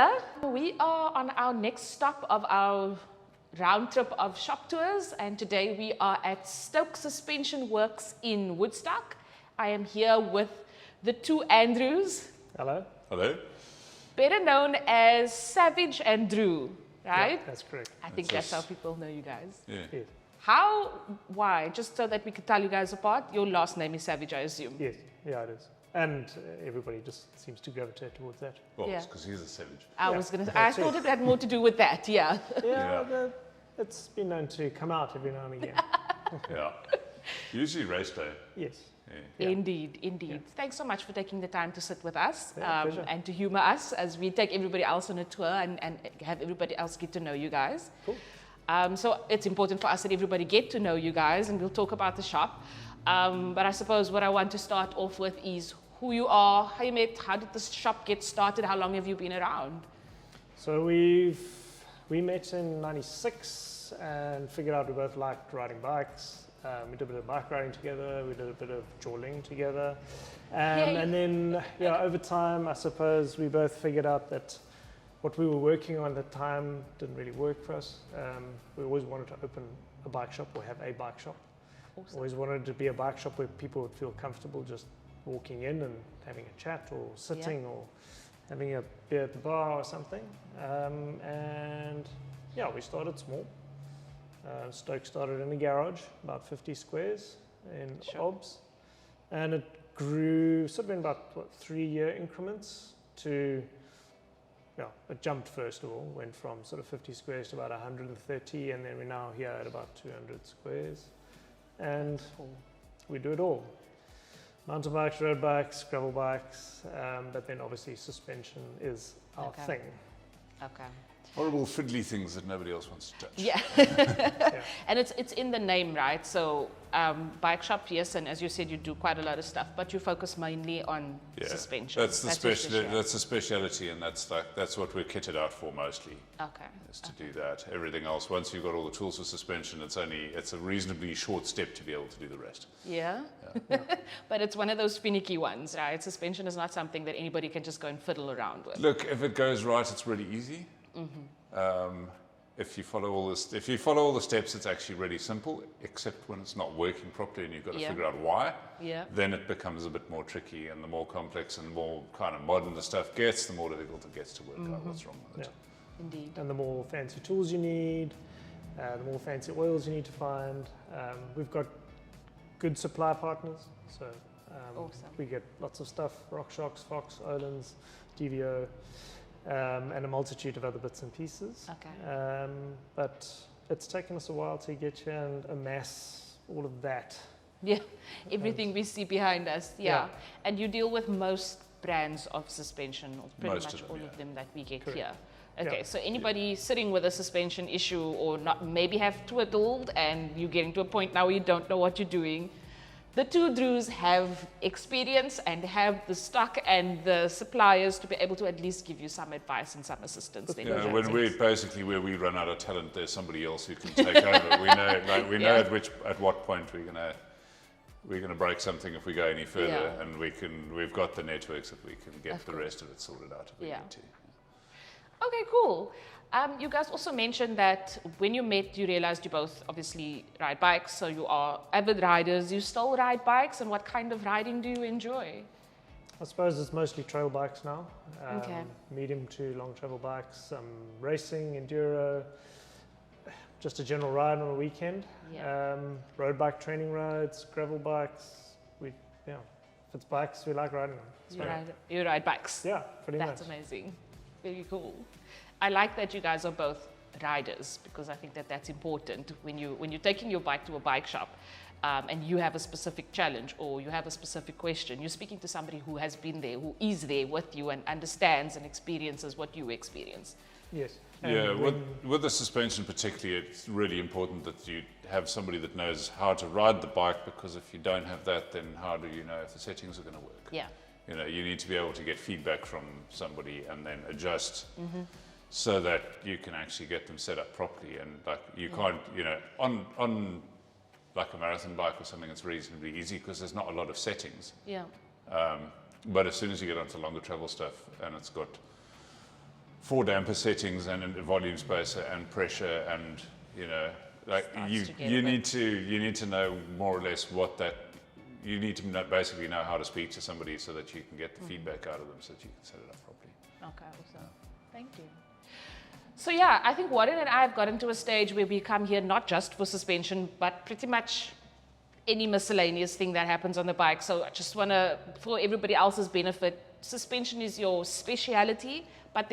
here. We are on our next stop of our round trip of shop tours, and today we are at Stoke Suspension Works in Woodstock. I am here with the two Andrews. Hello. Hello. Better known as Savage and Drew, right? Yeah, that's correct. I think that's how people know you guys. Yeah. Yes. Why? Just so that we can tell you guys apart, your last name is Savage, I assume. Yes. Yeah, it is. And everybody just seems to gravitate towards that. Well, Yeah. it's because he's a savage. I that's thought it. it had more to do with that, yeah. Yeah, it's been known to come out every now and again. Yeah. Usually race day. Yes. Yeah. Indeed. Yeah. Thanks so much for taking the time to sit with us Pleasure. and to humor us as we take everybody else on a tour and have everybody else get to know you guys. Cool. So it's important for us that everybody get to know you guys, and we'll talk about the shop. But I suppose what I want to start off with is who you are, how you met, how did this shop get started, how long have you been around? So we met in '96 and figured out we both liked riding bikes. We did a bit of bike riding together. We did a bit of jawling together. And then, over time, I suppose we both figured out that what we were working on at the time didn't really work for us. We always wanted to open a bike shop or have a bike shop. Awesome. Always wanted it to be a bike shop where people would feel comfortable just walking in and having a chat or sitting or having a beer at the bar or something. We started small. Stoke started in a garage, about 50 squares in OBS. And it grew sort of in about 3-year increments to, it jumped first of all, went from sort of 50 squares to about 130, and then we're now here at about 200 squares. And we do it all. Mountain bikes, road bikes, gravel bikes, but then obviously suspension is our thing. Okay. Horrible fiddly things that nobody else wants to touch. Yeah. And it's in the name, right? So bike shop, yes, and as you said, you do quite a lot of stuff, but you focus mainly on suspension. That's the speciality, and that's what we're kitted out for mostly. Okay. Is to do that. Everything else, once you've got all the tools for suspension, it's a reasonably short step to be able to do the rest. Yeah. But it's one of those finicky ones, right? Suspension is not something that anybody can just go and fiddle around with. Look, if it goes right, it's really easy. Mm-hmm. If you follow all the steps, it's actually really simple, except when it's not working properly and you've got to figure out why. Yeah. Then it becomes a bit more tricky, and the more complex and more kind of modern the stuff gets, the more difficult it gets to work out what's wrong with it. Indeed. And the more fancy tools you need, the more fancy oils you need to find. We've got good supply partners, so Awesome. we get lots of stuff: RockShox, Fox, Olands, DVO. And a multitude of other bits and pieces. Okay. But it's taken us a while to get here and amass all of that. Yeah, everything we see behind us. Yeah. And you deal with most brands of suspension, or pretty Most much of them, all of them that we get Correct. here. Okay, Yeah. so anybody sitting with a suspension issue or not, maybe have twiddled and you're getting to a point now where you don't know what you're doing. The two Drews have experience and have the stock and the suppliers to be able to at least give you some advice and some assistance. Then Yeah, where we run out of talent, there's somebody else who can take over. We know at what point we're gonna break something if we go any further, and we've got the networks that we can get the rest of it sorted out if we need to. Okay, cool. You guys also mentioned that when you met, you realized you both obviously ride bikes, so you are avid riders. You still ride bikes, and what kind of riding do you enjoy? I suppose it's mostly trail bikes now. Okay. Medium to long travel bikes, racing, enduro, just a general ride on a weekend. Yeah. Road bike training rides, gravel bikes. If it's bikes, we like riding them. You ride bikes? Yeah, pretty much. That's amazing. Very cool. I like that you guys are both riders, because I think that that's important when you're taking your bike to a bike shop and you have a specific challenge or you have a specific question. You're speaking to somebody who has been there, who is there with you and understands and experiences what you experience. Yes. Yeah, with the suspension particularly, it's really important that you have somebody that knows how to ride the bike, because if you don't have that, then how do you know if the settings are going to work? Yeah. You need to be able to get feedback from somebody and then adjust. So that you can actually get them set up properly, and you can't, on like a marathon bike or something, it's reasonably easy because there's not a lot of settings. Yeah. But as soon as you get onto longer travel stuff and it's got 4 damper settings and a volume spacer and pressure and, you know, like you need to know more or less what that, you need to basically know how to speak to somebody so that you can get the feedback out of them so that you can set it up properly. Okay, awesome. Thank you. So yeah, I think Warren and I have gotten to a stage where we come here not just for suspension, but pretty much any miscellaneous thing that happens on the bike. So I just want to, for everybody else's benefit, suspension is your speciality, but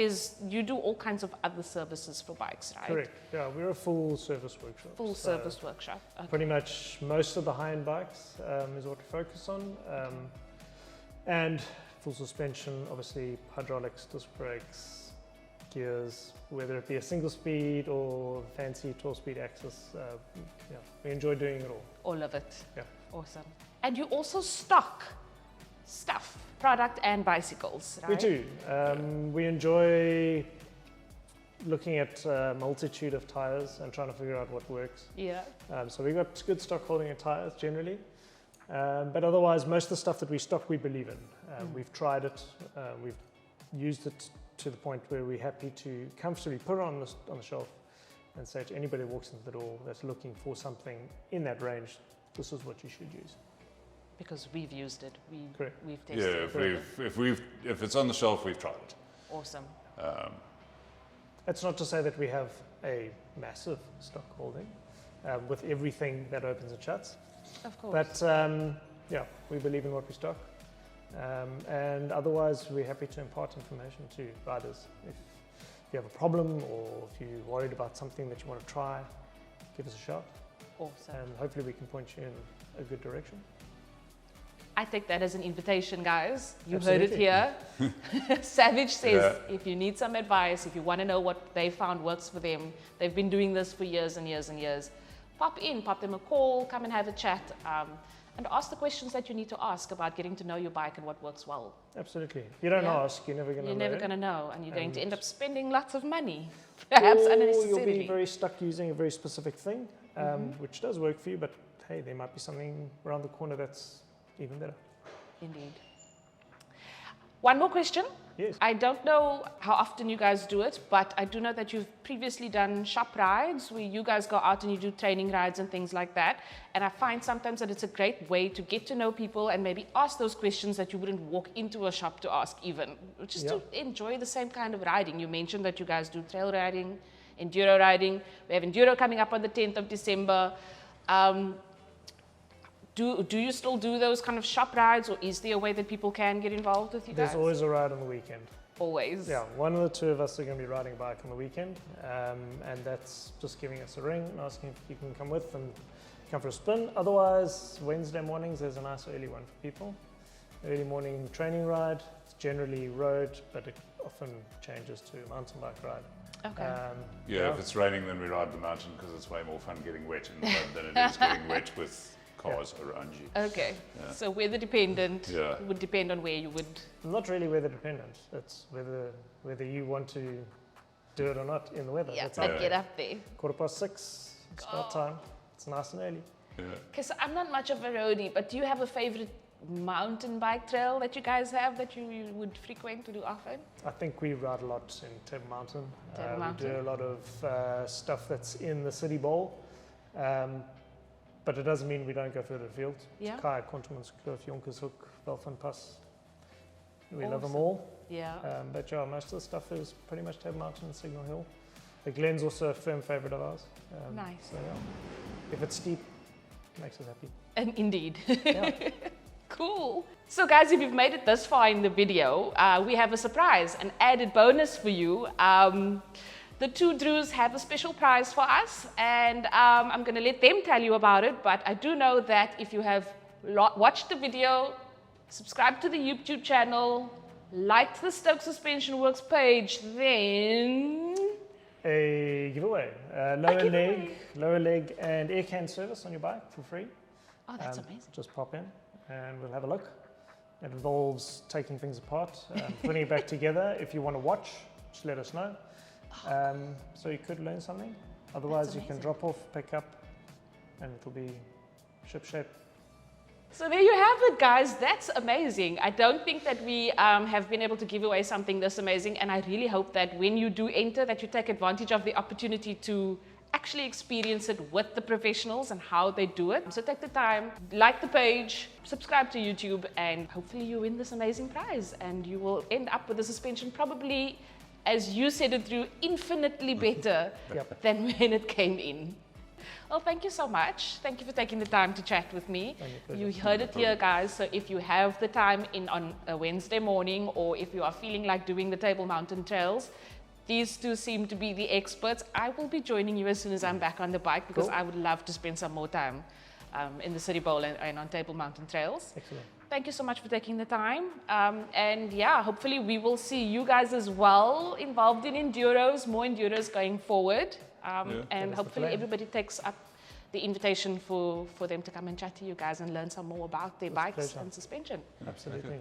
you do all kinds of other services for bikes, right? Correct. Yeah, we're a full service workshop. Full service workshop. Okay. Pretty much most of the high-end bikes is what we focus on. And full suspension, obviously hydraulics, disc brakes, gears, whether it be a single speed or fancy 12-speed axis. Yeah, we enjoy doing it all. All of it. Yeah. Awesome. And you also stock stuff, product and bicycles, right? We do. We enjoy looking at a multitude of tires and trying to figure out what works. Yeah. So we've got good stock holding of tires generally. But otherwise, most of the stuff that we stock, we believe in. We've tried it. We've used it to the point where we're happy to comfortably put it on the shelf and say to anybody who walks into the door that's looking for something in that range, this is what you should use. Because we've used it, we've tested it. Yeah, if it's on the shelf, we've tried it. Awesome. It's not to say that we have a massive stock holding with everything that opens and shuts. Of course. But yeah, we believe in what we stock. And otherwise, we're happy to impart information to riders. If you have a problem or if you're worried about something that you want to try, give us a shot. Awesome. And hopefully we can point you in a good direction. I take that as an invitation, guys. You Absolutely. heard it here. Savage says, if you need some advice, if you want to know what they found works for them, they've been doing this for years and years and years, pop them a call, come and have a chat, and ask the questions that you need to ask about getting to know your bike and what works well. Absolutely. If you don't ask, you're never going to know. You're never going to know, and you're going to end up spending lots of money, perhaps unnecessarily. You'll be very stuck using a very specific thing, which does work for you, but hey, there might be something around the corner that's even better. Indeed. One more question. Yes. I don't know how often you guys do it, but I do know that you've previously done shop rides where you guys go out and you do training rides and things like that. And I find sometimes that it's a great way to get to know people and maybe ask those questions that you wouldn't walk into a shop to ask even, just to enjoy the same kind of riding. You mentioned that you guys do trail riding, enduro riding. We have enduro coming up on the 10th of December. Do you still do those kind of shop rides, or is there a way that people can get involved with you guys? There's always a ride on the weekend. Always? Yeah, one of the two of us are going to be riding a bike on the weekend, and that's just giving us a ring and asking if you can come with and come for a spin. Otherwise, Wednesday mornings, there's a nice early one for people. Early morning training ride. It's generally road, but it often changes to a mountain bike ride. Okay. If it's raining, then we ride the mountain because it's way more fun getting wet in the mud than it is getting wet with cars around you. Okay, so weather dependent would depend on where you would. Not really weather dependent. It's whether you want to do it or not in the weather. Yeah, That's get up there. 6:15, start time. It's nice and early. Okay, so I'm not much of a roadie, but do you have a favorite mountain bike trail that you guys have that you would frequent to do often? I think we ride a lot in Table Mountain. We do a lot of stuff that's in the city bowl. But it doesn't mean we don't go further afield. Kai, Kontumanskloof, Jonkershoek, Velvenpass. We love them all. Yeah. But yeah, most of the stuff is pretty much Table Mountain and Signal Hill. The Glen's also a firm favourite of ours. Nice. So yeah, if it's steep, it makes us happy. And indeed. Yeah. Cool. So guys, if you've made it this far in the video, we have a surprise, an added bonus for you. The two Drews have a special prize for us, and I'm going to let them tell you about it, but I do know that if you have watched the video, subscribed to the YouTube channel, liked the Stoke Suspension Works page, then... A giveaway. Lower leg and air can service on your bike for free. Oh, that's amazing. Just pop in and we'll have a look. It involves taking things apart, putting it back together. If you want to watch, just let us know. So you could learn something. Otherwise, you can drop off, pick up, and it'll be ship shape. So there you have it, guys. That's amazing. I don't think that we have been able to give away something this amazing, and I really hope that when you do enter, that you take advantage of the opportunity to actually experience it with the professionals and how they do it. So take the time, like the page, subscribe to YouTube, and hopefully you win this amazing prize, and you will end up with a suspension probably, as you said it through, infinitely better than when it came in. Well, thank you so much. Thank you for taking the time to chat with me. You heard it here, guys. So if you have the time on a Wednesday morning, or if you are feeling like doing the Table Mountain Trails, these two seem to be the experts. I will be joining you as soon as I'm back on the bike, because I would love to spend some more time in the City Bowl and on Table Mountain Trails. Excellent. Thank you so much for taking the time. And yeah, hopefully we will see you guys as well involved in enduros, more enduros going forward. And hopefully everybody takes up the invitation for them to come and chat to you guys and learn some more about their bikes and suspension. Absolutely.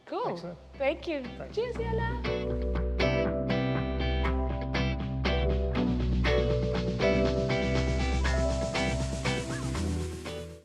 Cool. Excellent. Thank you. Cheers, Yella.